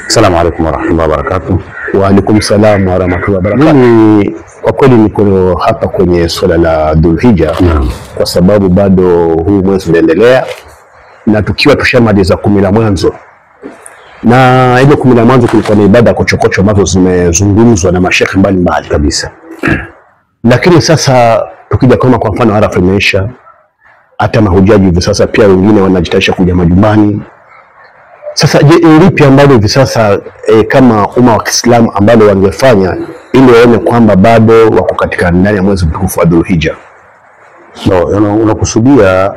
Assalamu alaykum wa rahmatullahi wa barakatuh. Wa alaykum salam wa rahmatullahi wa barakatuh. Mimi kwa kweli niko hapa kwenye swala la Dhulhijja kwa sababu bado huu mwezi unaendelea na tukiwa tushamaliza 10 la mwanzo. Na ile 10 la mwanzo kulikuwa na ibada kochokocho ambazo zimezungumzwa na mashekhi mbalimbali kabisa. Lakini sasa tukija kama kwa mfano Arafa imeisha, hata mahujaji hivi sasa pia wengine wanajitaisha kuja majumbani. Sasa je, lipi ambalo hivi sasa kama umma wa Kiislamu ambalo wangefanya ili waone kwamba bado wako katika ndani ya mwezi mtukufu wa Dhulhijja? No, unakusudia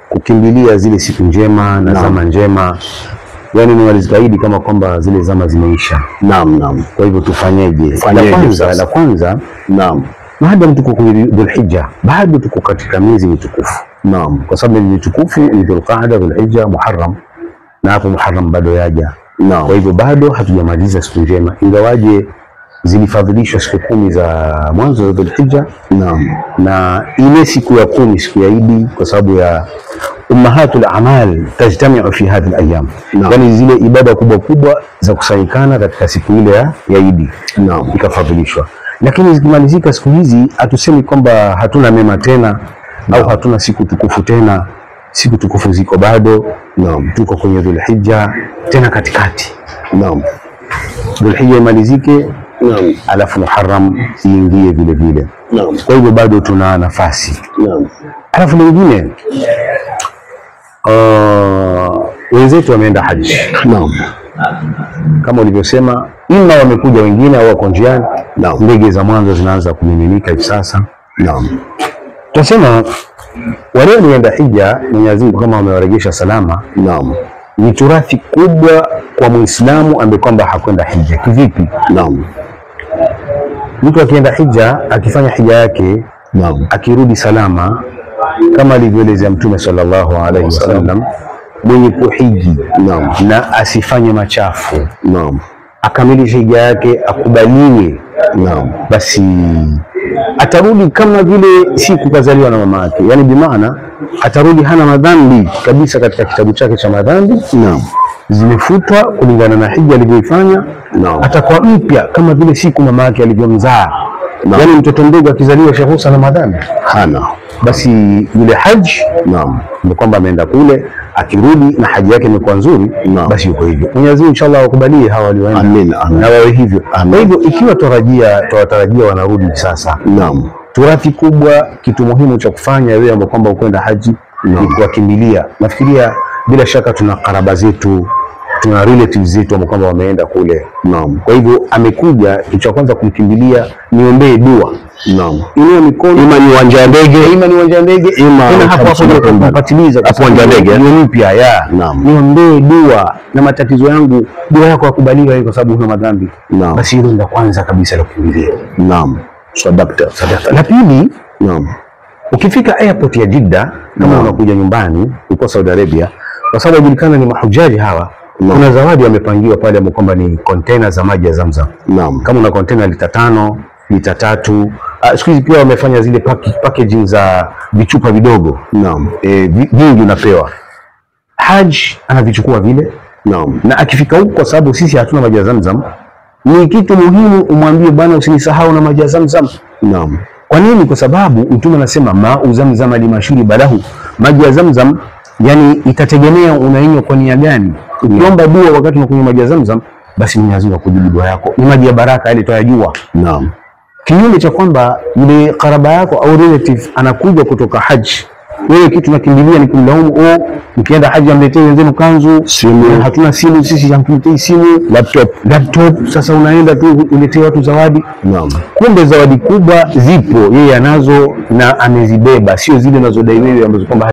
kukimbilia zile siku njema na zama njema, yani ni walizikaidi kama kwamba zile zama zimeisha. Naam. Kwa hivyo tufanyeje? La kwanza, maadamu tuko kwenye Dhulhijja, bado tuko katika miezi mitukufu. Naam. Kwa sababu miezi mitukufu ni Dhulqaada, Dhulhijja, Muharram, na hapo Muharram bado yaja. Kwa hivyo bado hatujamaliza siku njema, ingawaje zilifadhilishwa siku 10 za mwanzo wa Dhulhijja. Na ile siku ya 10, siku ya Idi, kwa sababu ya ummahatul a'mal tajtami'u fi hadhihi al-ayyam, yani zile ibada kubwa kubwa za kusanyikana katika siku ile ya Idi ikafadhilishwa. Lakini zikimalizika siku hizi, hatusemi kwamba hatuna mema tena au hatuna siku tukufu tena. Siku tukufu ziko bado. Tuko kwenye Dhulhijja tena katikati. Dhulhijja imalizike, alafu Muharram iingie vile vile. Kwa hivyo bado tuna nafasi. Alafu lingine, wenzetu wameenda haji. Kama ulivyosema, ima wamekuja wengine au wako njiani. Ndege za mwanzo zinaanza kumiminika hivi sasa. Tunasema wale walienda hija, Mwenyezi Mungu kama wamewarejesha salama. Ni turathi kubwa kwa Muislamu ambaye kwamba hakwenda hija. Kivipi? Mtu akienda hija, akifanya hija yake, akirudi salama, kama alivyoeleza Mtume sallallahu alaihi wasallam, mwenye kuhiji na asifanye machafu, akamilisha hija yake, akubaliwe, basi atarudi kama vile siku kazaliwa na mama yake. Yani bimaana atarudi hana madhambi kabisa, katika kitabu chake cha madhambi zimefutwa kulingana na hija alivyoifanya. Atakuwa mpya kama vile siku mama yake alivyomzaa. Yani mtoto mdogo akizaliwa shahusa na madhambi hana, basi yule haji ni kwamba ameenda kule, akirudi na haji yake imekuwa nzuri, basi yuko hivyo. Mwenyezi Mungu inshallah akubalie hawa walioenda na wawe hivyo. Kwa hivyo ikiwa tuwatarajia wanarudi sasa, turathi kubwa, kitu muhimu cha kufanya wewe ambao kwamba ukwenda haji ni kuwakimbilia. Nafikiria bila shaka tuna karaba zetu, tuna relatives zetu ambao kwamba wameenda kule. Kwa hivyo amekuja, kitu cha kwanza kumkimbilia, niombee dua. Inua mikono, ima ni uwanja wa ndege, ima hapo kupatiliza hapo uwanja wa ndege ni mpya niombee dua na matatizo yangu, dua yako yakubaliwa kwa sababu huna madhambi. Basi hilo ndio kwanza kabisa la kukimbilia. Sadaqta. La pili, ukifika airport ya Jeddah, kama unakuja nyumbani uko Saudi Arabia, kwa sababu julikana ni mahujaji hawa, kuna zawadi wamepangiwa pale ambao kwamba ni container za maji ya Zamzam. Kama una container lita 5, lita 3, siku hizi pia wamefanya zile packaging za vichupa vidogo. Vingi unapewa. Haji anavichukua vile. Na akifika huko, kwa sababu sisi hatuna maji ya Zamzam, ni kitu muhimu umwambie, bwana usinisahau na maji ya Zamzam. Kwa nini? Kwa sababu Mtume anasema ma'u Zamzam limashuri balahu, maji ya Zamzam yani itategemea unainywa kwa nia gani. Ukiomba dua wakati unakunywa maji ya Zamzam, basi Mwenyezi Mungu akujibu dua yako. Ni maji ya baraka ile tuyajua. Kinyume cha kwamba yule karaba yako au relative anakuja kutoka haji, wewe kitu nakimbilia ni kumlaumu, ukienda haji amletee wenzenu kanzu, simu, hatuna simu sisi, hamtuletei simu, laptop. Sasa unaenda tu uletee watu zawadi. Kumbe zawadi kubwa zipo, yeye anazo na amezibeba, sio zile unazodai wewe ambazo kwamba